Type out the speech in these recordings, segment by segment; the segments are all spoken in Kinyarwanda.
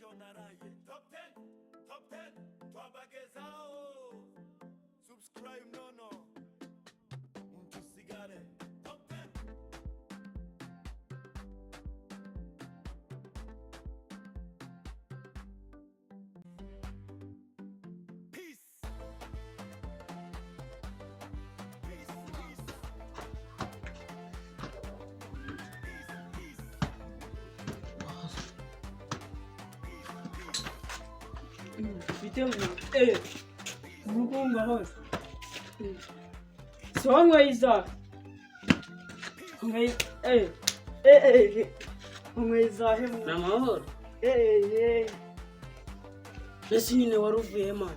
Top 10 twabagezao. Subscribe nono mtusigare. Top 10 Peace. Mugongo hose. So ngaiza. Ngaiza hemu. Na mahoro. Bese nyine waruvuye man.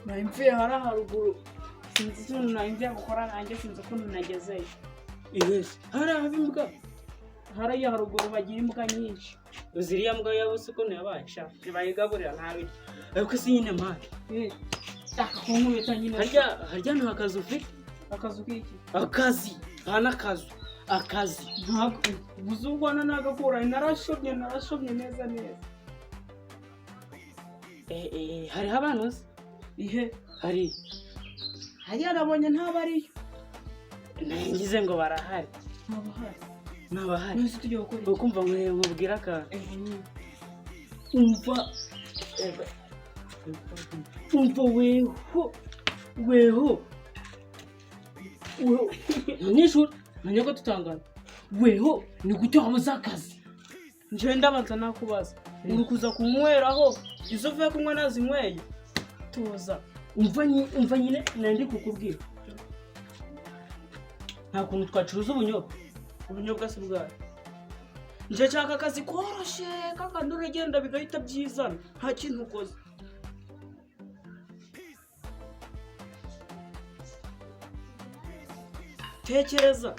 Naimfiye hara haruguru. Sinzi tuntu naimfiye gukora nanjye sinzi ko nagezeye. Yes. Hara habimbwa. Hara ya haruguru bagira imbwa nyinshi. Uziriya mbwa yabuze ko nabasha. Nibayigaburira ntabi. Ariko si nyine man. Akakunkubita nyine. Harya nta kazi ufite? Akazu kiki? Akazi. Hana kazi. Akazi. Ntabwo buzugwana nagakura narashobye neza neza. Hari abantu se? Ihe. Hari. Hariya nabonye ntabariyo. Ngize ngo barahari. Ntabahari. Nabahari. Nzi tujye gukora. Ukumva nkubwira ka. Umva weho. Munyeshuri, menya ko tutangana. Weho ni gute wabuze akazi? Nje ndabanza nakubaza. Uri kuza kunyweraho izo vuye kunywa nazinyweye. Tuza. Umva nyine nandi kukubwira. Nta kuntu twacuruza ubunyobwa se bwawe. Nje nshaka akazi koroshe kakandi uragenda bigahita byizana. Nta kintu ukoze. Tekereza.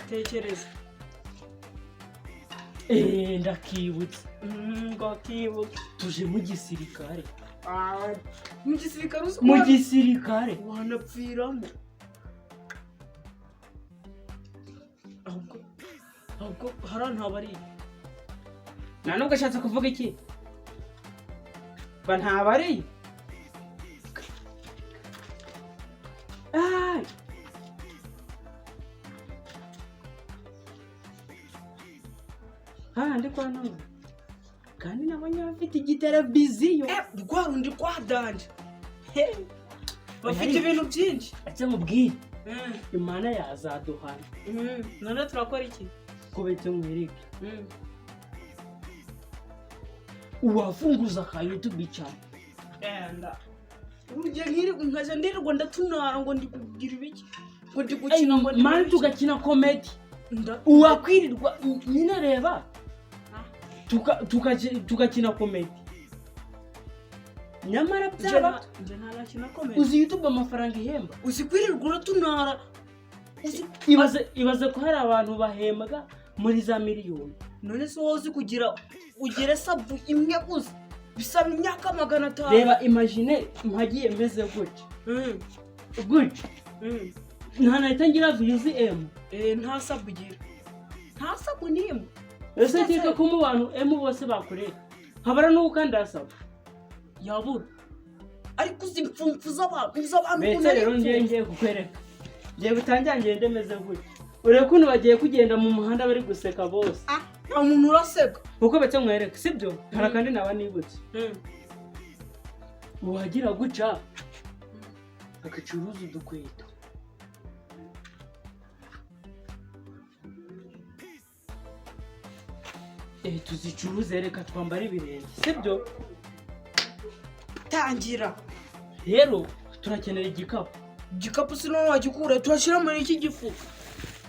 Ndakibutse. Ngakibutse. Tuje mu gisirikare. Mu gisirikare uzi mu gisirikare wanapfiramo. Ahubwo hara ntabari. Nubwo ashatse kuvuga iki? Ba ntabari. Ndi kwa none. Kandi nabonye bafite igiteleviziyo. Rwarundi kwadanje. Bafite ibintu byinshi. Ate mubwire. Imana yazaduhana. None turakora iki? Kubetse mwereke. Uwafunguza ka YouTube cyane. Urujye nkaje ndirirwa ndatunara ngo ndi kugira ibiki. Ngo ndi gukina ngo mani tugakina comedy. Uwakwirirwa nyine reba. Tukakina comedy. Nyamara byaba nje ntarakina comedy. Uzi YouTube amafaranga ihemba. Uzi kwirirwa uratunara. Ibaze ko hari abantu bahembwa muri za miliyoni. None se wozi kugira ugere sabu imwe gusa bisaba imyaka 500. Reba imagine mpagiye meze gutya. Gutya. Nta nahita ngira views M. Nta sabu gira. Nta sabu nimwe. Ese kika ko mu bantu M bose bakoreye. Habara nuko ndasaba. Yabura. Ariko uzimfumfuza abantu Bese rero ngiye kukwereka. Ngiye gutangira ngende meze gutya. Ureko ukuntu bagiye kugenda mu muhanda bari guseka bose. Nta muntu uraseka. Uko betse mwereka sibyo? Hari kandi naba nibutse. Uwagira guca akacuruza udukweto. Tuzicuruze reka twambara ibirenge sibyo? Tangira. Rero turakenera igikapu. Igikapu sino wagikura turashira muri iki gifuka.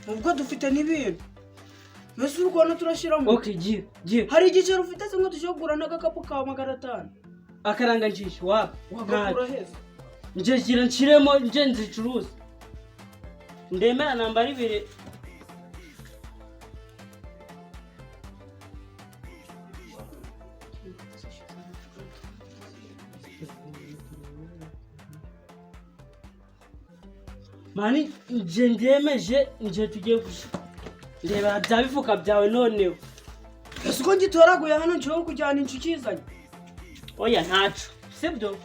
Ubwo dufite n'ibintu. Mbese urwana turashiramo. Okay, gira. Hari igicero ufite se ngo tujogura n'agakapu ka 500. Akaranga njisho wapi? Wagakura heza. Nje gira nshiremo nje nzicuruza. Ndemera nambara ibire. Mani nje ndemeje nje tugiye reba byabifuka byawe noneho. Ese ko ngitoraguye hano nje kujyana inshuki zanye. oya ntacu sibyo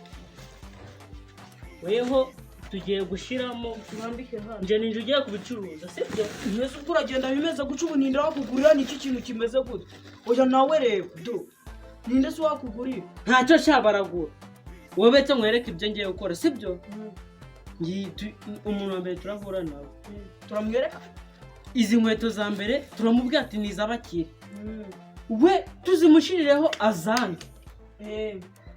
weho tugiye gushiramo turambike hano nje ninje ugiye kubicuruza sibyo mbese ubwo uragenda bimeze guca ubu ninde wakugurira niki kintu kimeze gute oya nawe reba do ninde se wakugurira ntacyo shabaragura wowe betse nkwereke ibyo ngiye gukora sibyo umuntu wa mbere turavura nawe turamwereka izi nkweto za mbere turamubwira ati ni iz'abakire we tuzimushirireho azange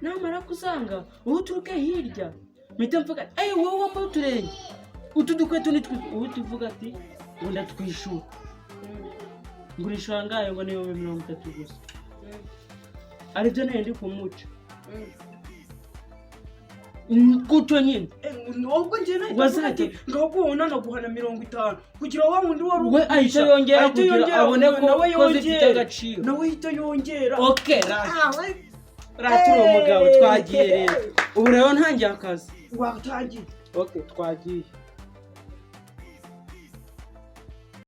namara kuzanga wowe uturuke hirya mpita mvuga wowe wambaye uturenge utu dukweto ni twe wowe tuvuga ati ngo ndatwishyura ngurisha angahe ngo ni 30 gusa aribyo nayo ndi kumuca gutyo nyine nubwo njye nahita ngakubona naguhana 50 kugira wa wundi wari we ahita yongera kugira abone ko zifite agaciro nawe ahita yongera okay raturi umugabo twagiye rero ubu rero ntangiye akazi watangiye okay twagiye